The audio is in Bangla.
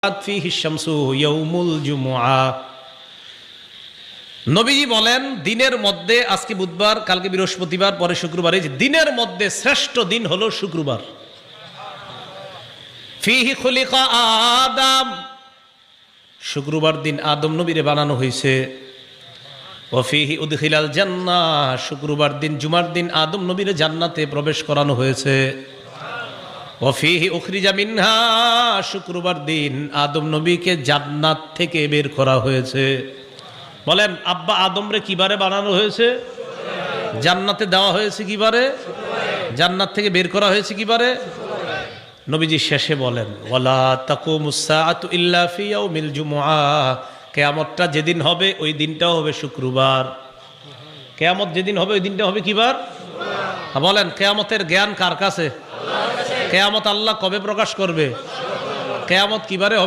ফীহি শামসু ইয়াউমুল জুমআ। নবীজি বলেন দিনের মধ্যে, আজকে বুধবার, কালকে বৃহস্পতিবার, পরে শুক্রবার, এই যে দিনের মধ্যে শ্রেষ্ঠ দিন হলো শুক্রবার। ফীহি খুলিকা আদম, শুক্রবার দিন আদম নবীরে বানানো হয়েছে। ওয়া ফীহি উদখিলাল জান্নাহ, শুক্রবার দিন, জুমার দিন আদম নবীরে জান্নাতে প্রবেশ করানো হয়েছে। ওয়া ফীহি উখরিজা মিনহা, শুক্রবার দিন আদম নবীকে জান্নাত থেকে বের করা হয়েছে। বলেন আব্বা আদমরে কিবারে বানানো হয়েছে? জান্নাতে দেওয়া হয়েছে কিবারে? জান্নাত থেকে বের করা হয়েছে কিবারে? নবীজি শেষে বলেন ওয়ালা তাকুমুস সাআতু ইল্লা ফি ইয়াউমিল জুমআ, কিয়ামতটা যেদিন হবে ওই দিনটাও হবে শুক্রবার। কিয়ামত যেদিন হবে ওই দিনটা হবে কিবার? বলেন কিয়ামতের জ্ঞান কার কাছে? কিয়ামত আল্লাহ কবে প্রকাশ করবে? কিয়ামত কিবারে হবে?